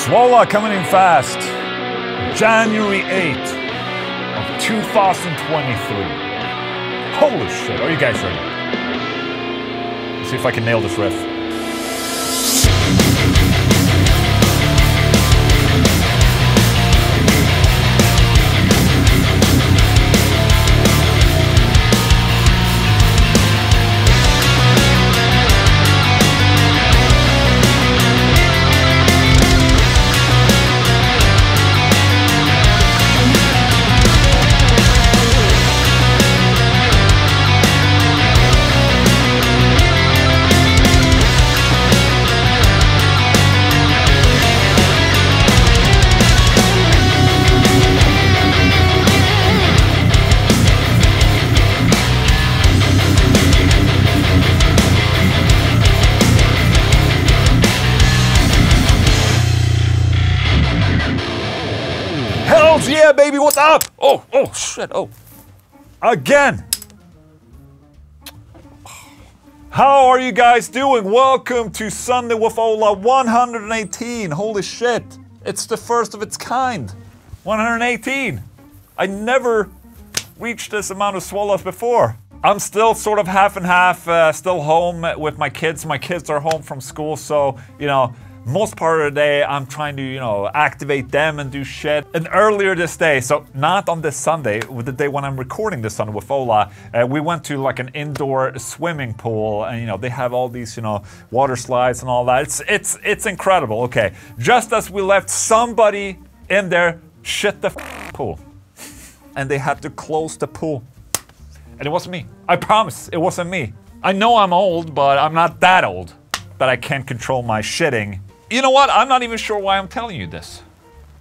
SWOLA coming in fast. January 8th of 2023. Holy shit, are you guys ready? Let's see if I can nail this riff. Yeah, baby, what's up? Oh, shit, Again. How are you guys doing? Welcome to Sunday with Ola 118. Holy shit. It's the first of its kind. 118. I never reached this amount of SWOLAs before. I'm still sort of half and half, still home with my kids. My kids are home from school, so, you know, most part of the day, I'm trying to, you know, activate them and do shit. And earlier this day, so not on this Sunday, with the day when I'm recording this Sunday with Ola, we went to like an indoor swimming pool, and you know, they have all these, you know, water slides and all that. It's incredible. Okay, just as we left, somebody in there shit the pool, and they had to close the pool. And it wasn't me. I promise, it wasn't me. I know I'm old, but I'm not that old that I can't control my shitting. You know what? I'm not even sure why I'm telling you this.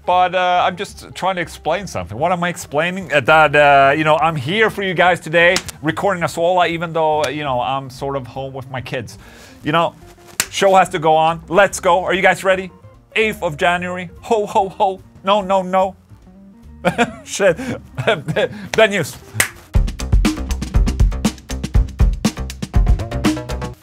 But I'm just trying to explain something. What am I explaining? That, you know, I'm here for you guys today, recording a SWOLA, even though, you know, I'm sort of home with my kids. You know, show has to go on. Let's go. Are you guys ready? 8th of January. Ho, ho, ho. No, no, no. Shit. ThaNews.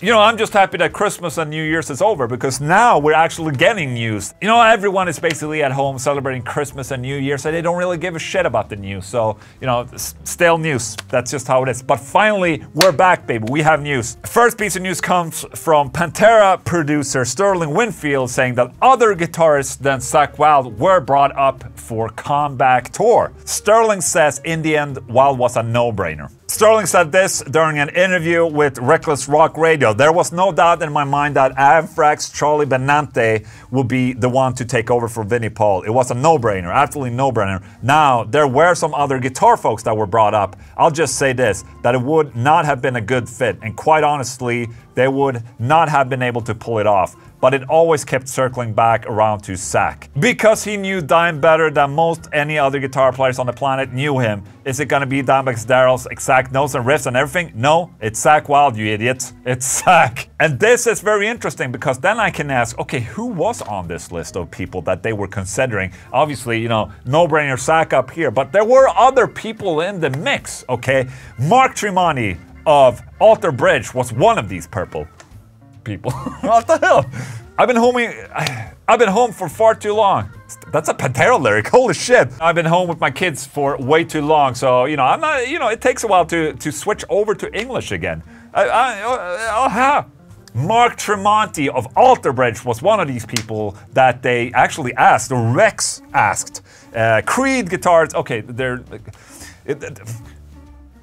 You know, I'm just happy that Christmas and New Year's is over, because now we're actually getting news. You know, everyone is basically at home celebrating Christmas and New Year, so they don't really give a shit about the news. So, you know, stale news. That's just how it is. But finally, we're back, baby. We have news. First piece of news comes from Pantera producer Sterling Winfield, saying that other guitarists than Zakk Wylde were brought up for comeback tour. Sterling says in the end, Wylde was a no-brainer. Sterling said this during an interview with Reckless Rock Radio. There was no doubt in my mind that Anthrax Charlie Benante would be the one to take over for Vinnie Paul. It was a no-brainer, absolutely no-brainer. Now, there were some other guitar folks that were brought up. I'll just say this, that it would not have been a good fit, and quite honestly, they would not have been able to pull it off. But it always kept circling back around to Zakk. Because he knew Dime better than most any other guitar players on the planet knew him. Is it gonna be Dimebag's Darrell's exact notes and riffs and everything? No, it's Zakk Wylde, you idiots. It's Zakk. And this is very interesting, because then I can ask, okay, who was on this list of people that they were considering? Obviously, you know, no-brainer Zakk up here, but there were other people in the mix, okay? Mark Tremonti of Alter Bridge was one of these people. What the hell? I've been home for far too long. That's a Pantera lyric, holy shit. I've been home with my kids for way too long, so, you know, I'm not, you know, it takes a while to switch over to English again. Mark Tremonti of Alter Bridge was one of these people that they actually asked, or Rex asked. Creed guitars, okay,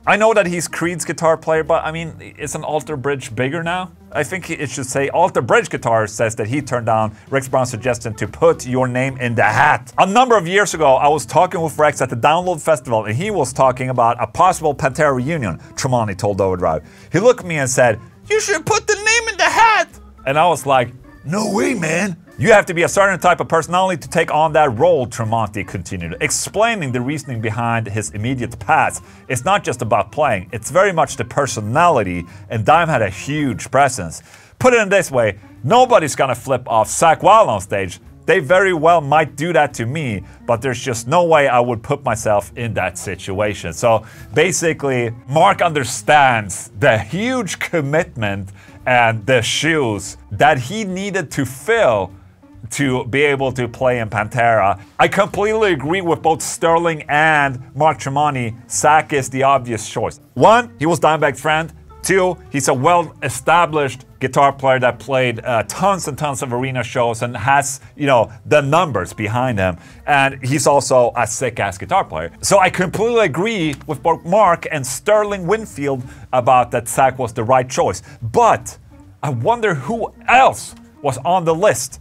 I know that he's Creed's guitar player, but I mean, isn't Alter Bridge bigger now? I think it should say Alter Bridge Guitar says that he turned down Rex Brown's suggestion to put your name in the hat. A number of years ago, I was talking with Rex at the Download Festival, and he was talking about a possible Pantera reunion, Tremonti told Overdrive. He looked at me and said, "You should put the name in the hat!" And I was like, "No way, man. You have to be a certain type of personality to take on that role," Tremonti continued, explaining the reasoning behind his immediate pass. It's not just about playing, it's very much the personality, and Dime had a huge presence. Put it in this way, nobody's gonna flip off Zakk Wylde on stage. They very well might do that to me, but there's just no way I would put myself in that situation. So basically, Mark understands the huge commitment and the shoes that he needed to fill to be able to play in Pantera. I completely agree with both Sterling and Mark Tremonti. Zach is the obvious choice. One, he was Dimebag's friend. Two, he's a well-established guitar player that played tons and tons of arena shows and has, you know, the numbers behind him. And he's also a sick-ass guitar player. So I completely agree with both Mark and Sterling Winfield about that Zach was the right choice. But I wonder who else was on the list.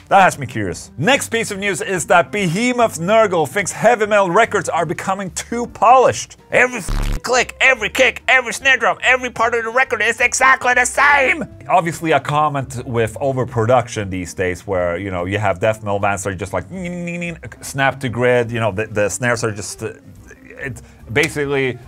That has me curious. Next piece of news is that Behemoth's Nergal thinks heavy metal records are becoming too polished. Every click, every kick, every snare drum, every part of the record is exactly the same. Obviously a comment with overproduction these days where, you know, you have death metal bands that are just like snap to grid, you know, the snares are just it's basically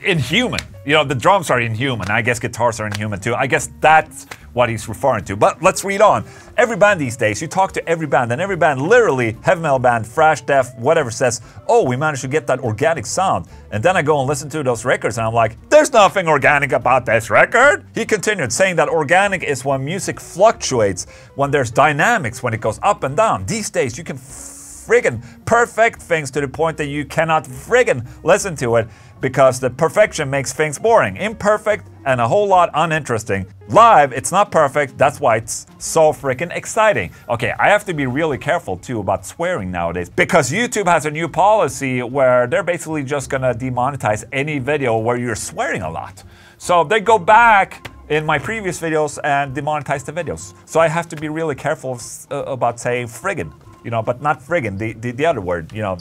inhuman. You know, the drums are inhuman. I guess guitars are inhuman too. I guess that's what he's referring to. But let's read on. Every band these days, you talk to every band, and every band, literally, heavy metal band, thrash, death, whatever, says, oh, we managed to get that organic sound. And then I go and listen to those records and I'm like, there's nothing organic about this record. He continued saying that organic is when music fluctuates, when there's dynamics, when it goes up and down. These days, you can friggin' perfect things to the point that you cannot friggin' listen to it because the perfection makes things boring, imperfect, and a whole lot uninteresting. Live, it's not perfect, that's why it's so freaking exciting. Okay, I have to be really careful too about swearing nowadays because YouTube has a new policy where they're basically just gonna demonetize any video where you're swearing a lot. So they go back in my previous videos and demonetize the videos. So I have to be really careful about saying friggin', you know, but not friggin', the other word, you know.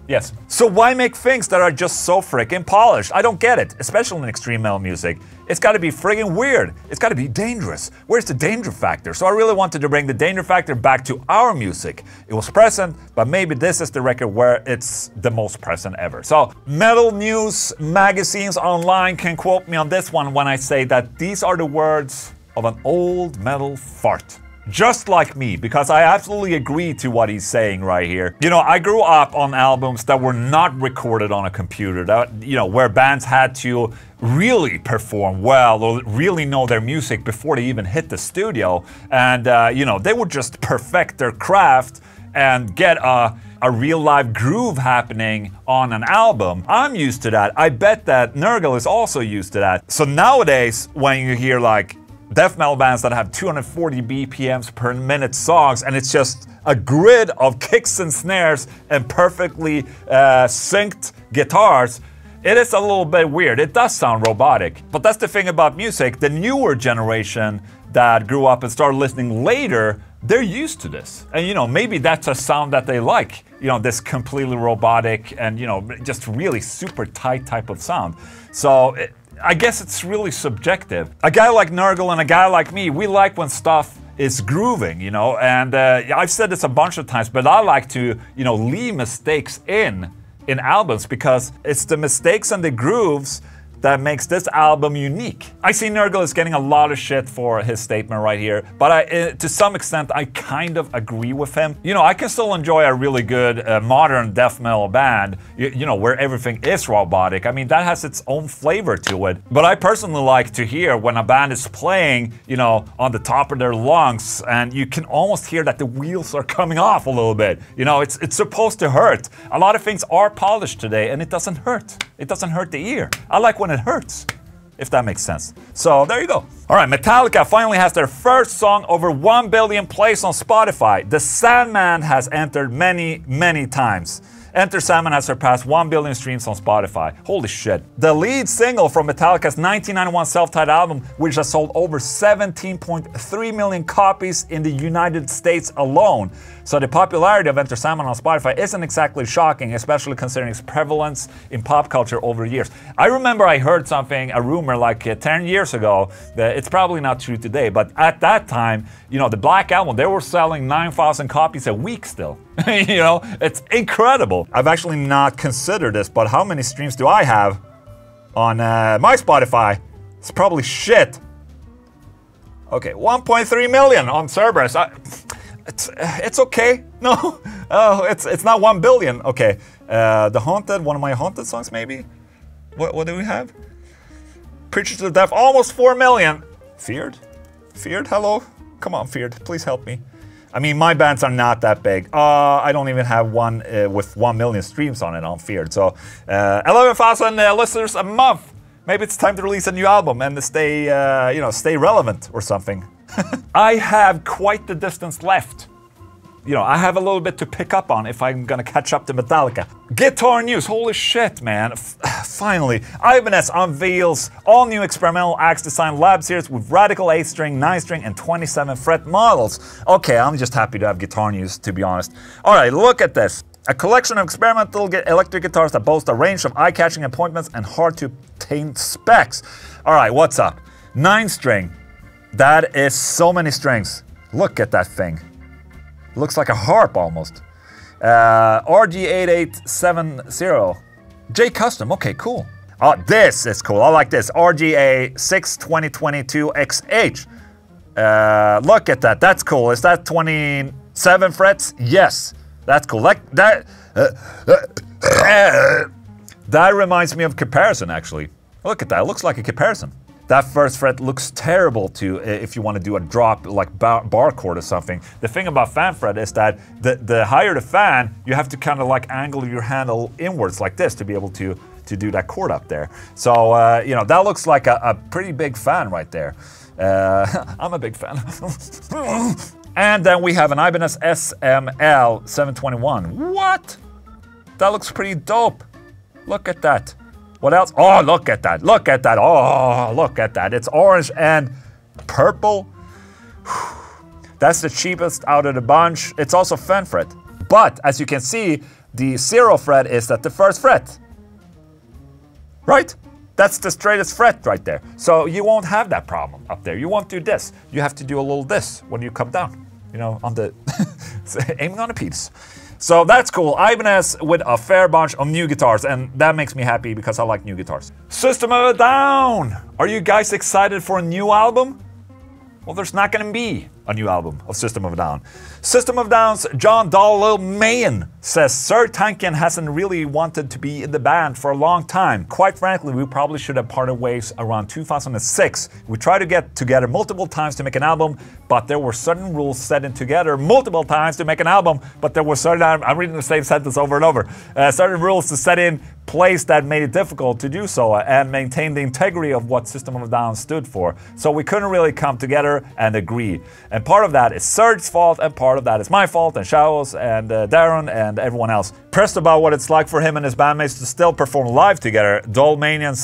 Yes. So why make things that are just so freaking polished? I don't get it, especially in extreme metal music. It's gotta be friggin' weird. It's gotta be dangerous. Where's the danger factor? So I really wanted to bring the danger factor back to our music. It was present, but maybe this is the record where it's the most present ever. So metal news magazines online can quote me on this one when I say that these are the words of an old metal fart. Just like me, because I absolutely agree to what he's saying right here. You know, I grew up on albums that were not recorded on a computer, that, you know, where bands had to really perform well or really know their music before they even hit the studio. And, you know, they would just perfect their craft and get a real live groove happening on an album. I'm used to that. I bet that Nergal is also used to that. So nowadays, when you hear like death metal bands that have 240 BPMs per minute songs and it's just a grid of kicks and snares and perfectly synced guitars, it is a little bit weird. It does sound robotic. But that's the thing about music. The newer generation that grew up and started listening later, they're used to this. And you know, maybe that's a sound that they like. You know, this completely robotic and, you know, just really super tight type of sound. So I guess it's really subjective. A guy like Nergal and a guy like me, we like when stuff is grooving, you know, and I've said this a bunch of times, but I like to, you know, leave mistakes in albums because it's the mistakes and the grooves that makes this album unique. I see Nergal is getting a lot of shit for his statement right here, but to some extent I kind of agree with him. You know, I can still enjoy a really good modern death metal band, you know, where everything is robotic. I mean, that has its own flavor to it. But I personally like to hear when a band is playing, you know, on the top of their lungs and you can almost hear that the wheels are coming off a little bit. You know, it's supposed to hurt. A lot of things are polished today and it doesn't hurt. It doesn't hurt the ear. I like when it hurts, if that makes sense. So there you go. All right, Metallica finally has their first song over 1 billion plays on Spotify. The Sandman has entered many times. Enter Sandman has surpassed 1 billion streams on Spotify. Holy shit. The lead single from Metallica's 1991 self-titled album, which has sold over 17.3 million copies in the United States alone. So the popularity of Enter Sandman on Spotify isn't exactly shocking, especially considering its prevalence in pop culture over the years. I remember I heard something, a rumor like 10 years ago, that it's probably not true today, but at that time, you know, the Black Album, they were selling 9,000 copies a week still. You know, it's incredible. I've actually not considered this, but how many streams do I have on my Spotify? It's probably shit. Okay, 1.3 million on Cerberus. It's okay. No, oh, it's not 1 billion. Okay, The Haunted, one of my Haunted songs maybe? What do we have? Preacher to the Deaf, almost 4 million. Feared? Feared, hello? Come on, Feared, please help me. I mean, my bands are not that big. I don't even have one with 1 million streams on it on Feared. So 11,000 listeners a month. Maybe it's time to release a new album and stay, you know, stay relevant or something. I have quite the distance left. You know, I have a little bit to pick up on if I'm gonna catch up to Metallica. Guitar news, holy shit, man. Finally, Ibanez unveils all new experimental axe design lab series with radical 8-string, 9-string, and 27-fret models. Okay, I'm just happy to have guitar news, to be honest. Alright, look at this. A collection of experimental electric guitars that boast a range of eye-catching appointments and hard-to-obtain specs. Alright, what's up? 9-string. That is so many strings. Look at that thing. Looks like a harp almost. RG8870. J Custom, okay, cool. Oh, this is cool, I like this. RGA 62022XH. Look at that, that's cool. Is that 27 frets? Yes, that's cool. That reminds me of Comparison, actually. Look at that, it looks like a Comparison. That first fret looks terrible to if you want to do a drop like bar chord or something. The thing about fan fret is that the higher the fan, you have to kind of like angle your handle inwards like this to be able to do that chord up there. So, you know, that looks like a pretty big fan right there. I'm a big fan. And then we have an Ibanez SML 721. What? That looks pretty dope. Look at that. What else? Oh, look at that. Look at that. Oh, look at that. It's orange and purple. That's the cheapest out of the bunch. It's also fan fret. But as you can see, the 0 fret is at the first fret. Right? That's the straightest fret right there. So you won't have that problem up there. You won't do this. You have to do a little this when you come down. You know, on the aiming on a piece. So that's cool. Ibanez with a fair bunch of new guitars, and that makes me happy because I like new guitars. System of a Down! Are you guys excited for a new album? Well, there's not gonna be a new album of System of a Down. System of a Down's John Dolmayan says Serj Tankian hasn't really wanted to be in the band for a long time. Quite frankly, we probably should have parted ways around 2006. We tried to get together multiple times to make an album, but there were certain rules set in together multiple times to make an album, but there were certain, I'm reading the same sentence over and over, certain rules to set in place that made it difficult to do so and maintain the integrity of what System of a Down stood for. So we couldn't really come together and agree. And part of that is Serj's fault, and part of that is my fault, and Shao's, and Darren, and everyone else. Pressed about what it's like for him and his bandmates to still perform live together, Dolmayan,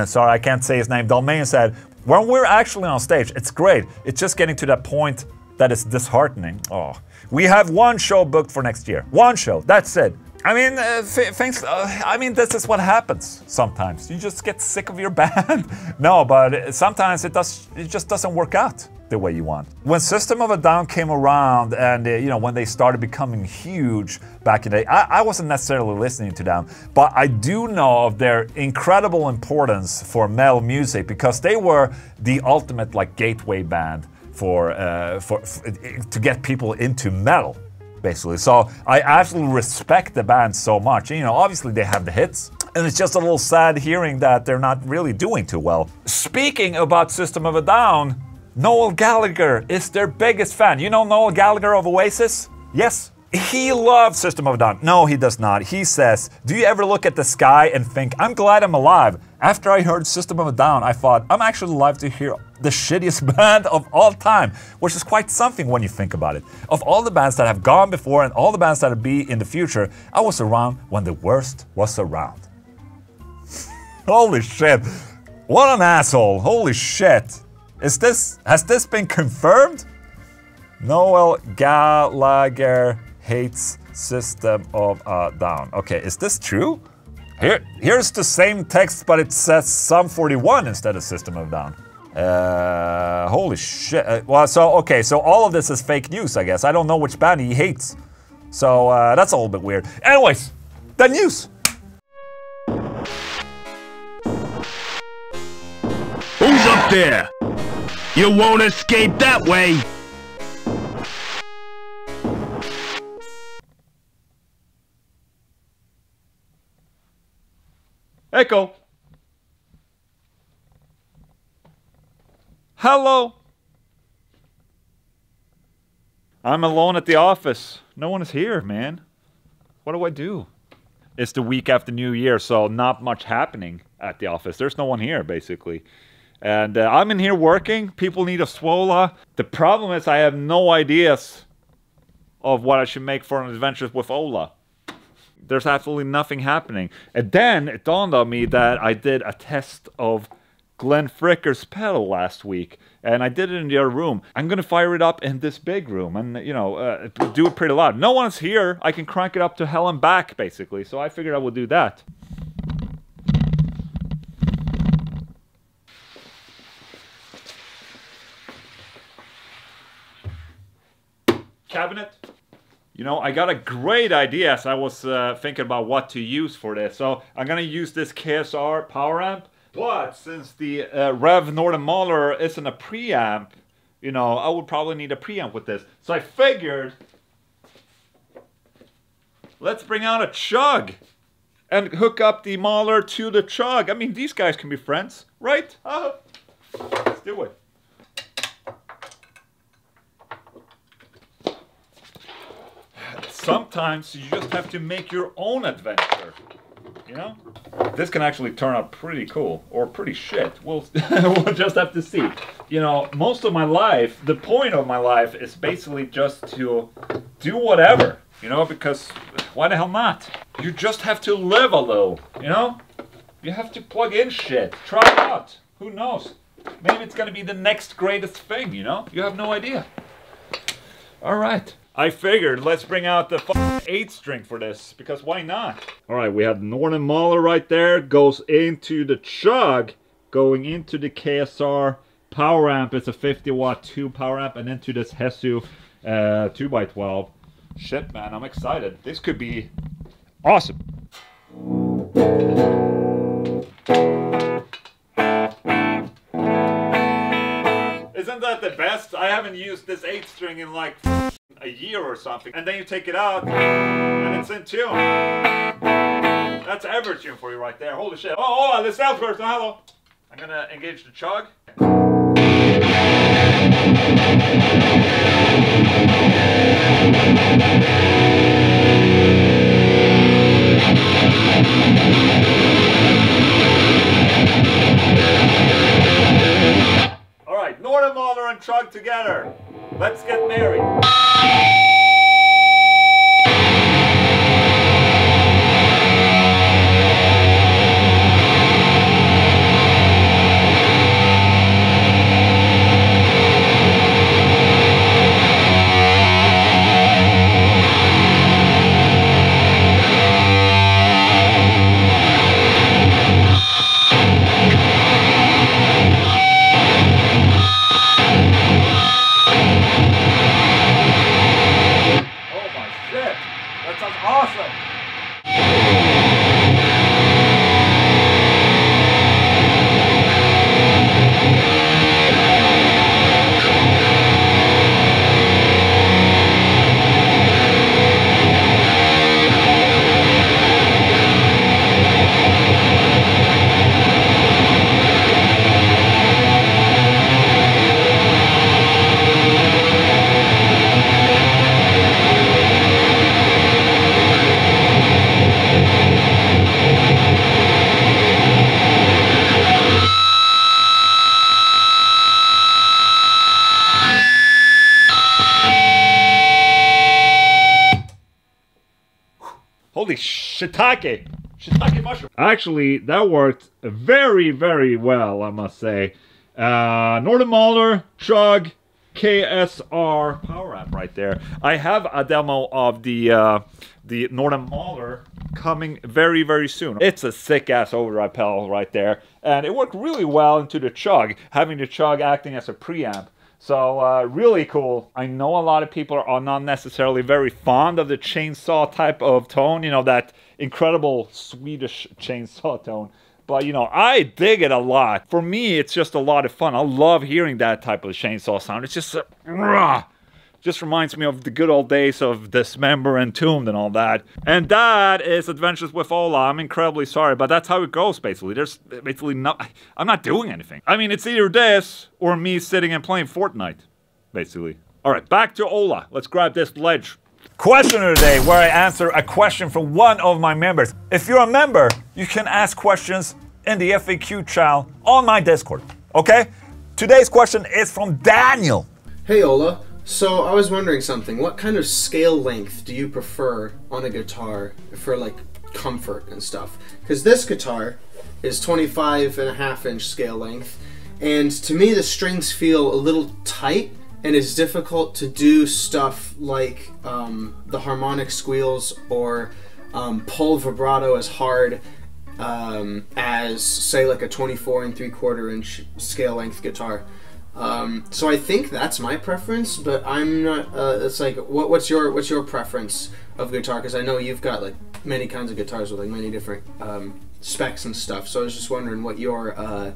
sorry, I can't say his name, Dolmayan said, when we're actually on stage, it's great. It's just getting to that point that is disheartening. Oh, we have one show booked for next year. One show, that's it. I mean, I mean, this is what happens sometimes. You just get sick of your band. No, but sometimes it just doesn't work out the way you want. When System of a Down came around and, you know, when they started becoming huge back in the day, I wasn't necessarily listening to them, but I do know of their incredible importance for metal music because they were the ultimate, like, gateway band to get people into metal. Basically, so I absolutely respect the band so much. You know, obviously they have the hits, and it's just a little sad hearing that they're not really doing too well. Speaking about System of a Down, Noel Gallagher is their biggest fan. You know Noel Gallagher of Oasis? Yes. He loves System of a Down. No, he does not. He says, do you ever look at the sky and think, I'm glad I'm alive? After I heard System of a Down, I thought, I'm actually alive to hear the shittiest band of all time, which is quite something when you think about it. Of all the bands that have gone before and all the bands that will be in the future, I was around when the worst was around. Holy shit. What an asshole. Holy shit. Has this been confirmed? Noel Gallagher hates System of a Down. Okay, is this true? Here's the same text, but it says Sum 41 instead of System of a Down. Holy shit. Well, so, okay, so all of this is fake news, I guess. I don't know which band he hates. So, that's a little bit weird. Anyways, the news. Who's up there? You won't escape that way. Echo. Hello. I'm alone at the office. No one is here, man. What do I do? It's the week after New Year, so not much happening at the office. There's no one here, basically. And I'm in here working. People need a SWOLA. The problem is I have no ideas of what I should make for an Adventures with Ola. There's absolutely nothing happening. And then it dawned on me that I did a test of Glenn Fricker's pedal last week, and I did it in the other room. I'm gonna fire it up in this big room and, you know, do it pretty loud. No one's here. I can crank it up to hell and back, basically. So I figured I would do that. Cabinet. You know, I got a great idea as I was thinking about what to use for this. So I'm gonna use this KSR power amp. But since the Rev Northern Mauler isn't a preamp, you know, I would probably need a preamp with this. So I figured, let's bring out a chug and hook up the Mauler to the chug. I mean, these guys can be friends, right? Let's do it. Sometimes you just have to make your own adventure, you know? This can actually turn out pretty cool, or pretty shit. We'll just have to see. You know, most of my life, the point of my life is basically just to do whatever, you know, because why the hell not? You just have to live a little, you know? You have to plug in shit, try it out. Who knows? Maybe it's gonna be the next greatest thing, you know? You have no idea. All right. I figured, let's bring out the 8-string for this, because why not? Alright, we have Northern Mauler right there, goes into the chug, going into the KSR power amp. It's a 50-watt 2 power amp, and into this Hesu 2x12. Shit, man, I'm excited. This could be awesome. Isn't that the best? I haven't used this 8-string in like a year or something, and then you take it out and it's in tune. That's ever tune for you right there. Holy shit. Oh, hold on, this salesperson, hello. I'm gonna engage the chug. Alright, Northern Mauler and chug together. Let's get married. Holy shiitake! Shiitake mushroom. Actually, that worked very, very well, I must say. Northern Mauler, chug, KSR power amp right there. I have a demo of the Northern Mauler coming very, very soon. It's a sick-ass overdrive pedal right there. And it worked really well into the chug, having the chug acting as a preamp. So, really cool. I know a lot of people are not necessarily very fond of the chainsaw type of tone, you know, that incredible Swedish chainsaw tone. But, you know, I dig it a lot. For me, it's just a lot of fun. I love hearing that type of chainsaw sound. It's just, just reminds me of the good old days of Dismember and Entombed and all that. And that is Adventures with Ola. I'm incredibly sorry, but that's how it goes, basically. There's basically I'm not doing anything. I mean, it's either this or me sitting and playing Fortnite, basically. All right, back to Ola. Let's grab this ledge. Question of the day, where I answer a question from one of my members. If you're a member, you can ask questions in the FAQ channel on my Discord, okay? Today's question is from Daniel. Hey Ola, so I was wondering something. What kind of scale length do you prefer on a guitar for like comfort and stuff? Because this guitar is 25.5-inch scale length, and to me the strings feel a little tight, and it's difficult to do stuff like the harmonic squeals or pull vibrato as hard as, say, like a 24.75-inch scale length guitar. So I think that's my preference, but I'm not. It's like, what's your preference of guitar? Because I know you've got like many kinds of guitars with like many different specs and stuff. So I was just wondering what your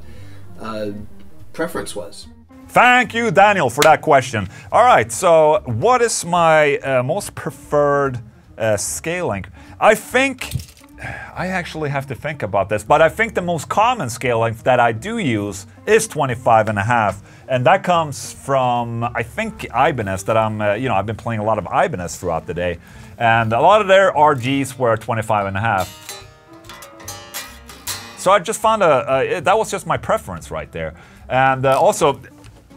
preference was. Thank you, Daniel, for that question. All right, so what is my most preferred scale length? I think, I actually have to think about this, but I think the most common scale length that I do use is 25.5, and that comes from, I think, Ibanez, that I've been playing a lot of Ibanez throughout the day, and a lot of their RGs were 25.5. So I just found that was just my preference right there. And also,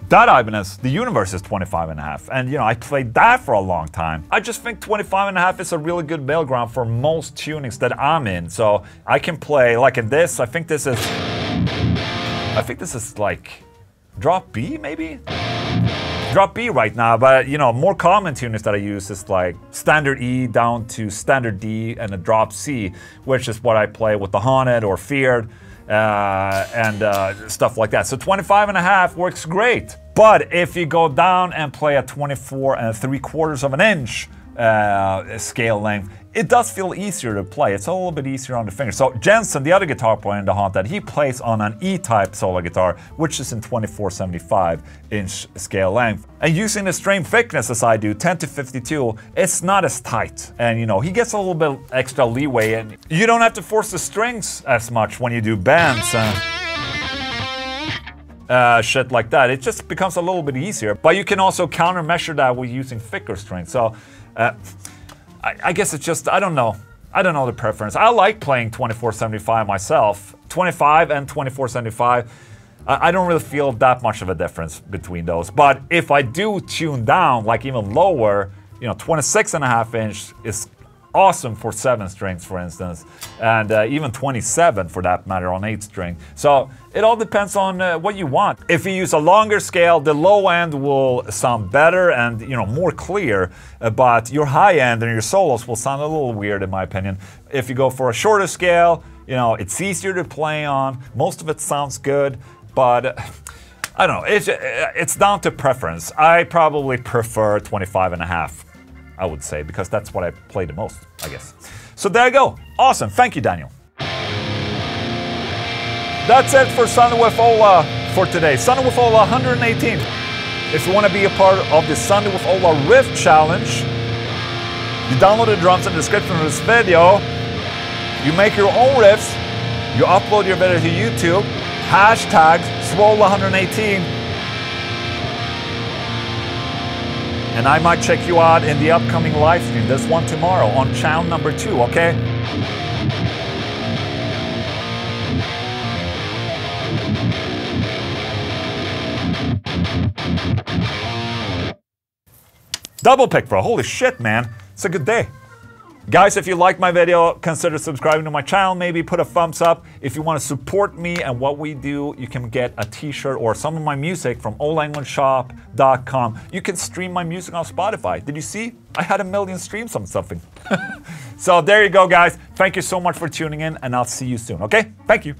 that Ibanez, the Universe, is 25.5, and I played that for a long time. I just think 25.5 is a really good middle ground for most tunings that I'm in. So I can play like in this. I think this is like drop B, maybe? Drop B right now, but more common tunings that I use is like standard E down to standard D and a drop C, which is what I play with the Haunted or Feared. And stuff like that. So 25.5 works great. But if you go down and play a 24.75-inch scale length, it does feel easier to play. It's a little bit easier on the fingers. So Jensen, the other guitar player in the Haunted, he plays on an E-type solo guitar, which is in 24.75-inch scale length. And using the string thickness as I do, 10-52, it's not as tight. And he gets a little bit extra leeway, and you don't have to force the strings as much when you do bends and shit like that. It just becomes a little bit easier. But you can also countermeasure that with using thicker strings. So I guess it's just, I don't know the preference. I like playing 24.75 myself. 25 and 24.75, I don't really feel that much of a difference between those. But if I do tune down, like even lower, 26.5-inch is awesome for 7 strings, for instance, and even 27 for that matter on 8 string. So it all depends on what you want. If you use a longer scale, the low end will sound better and more clear, but your high end and your solos will sound a little weird in my opinion. If you go for a shorter scale, it's easier to play on. Most of it sounds good, but I don't know. It's down to preference. I probably prefer 25.5. I would say, because that's what I play the most, I guess. So there you go. Awesome. Thank you, Daniel. That's it for Sunday with Ola for today. Sunday with Ola 118. If you want to be a part of the Sunday with Ola Riff Challenge, you download the drums in the description of this video. You make your own riffs. You upload your video to YouTube. Hashtag SWOLA118. And I might check you out in the upcoming live stream, this one tomorrow, on channel number 2, okay? Double pick, bro. Holy shit, man. It's a good day. Guys, if you like my video, consider subscribing to my channel. Maybe put a thumbs up. If you want to support me and what we do, you can get a t-shirt or some of my music from OlaEnglundShop.com. You can stream my music on Spotify. Did you see? I had 1 million streams on something. So there you go, guys. Thank you so much for tuning in, and I'll see you soon, okay? Thank you.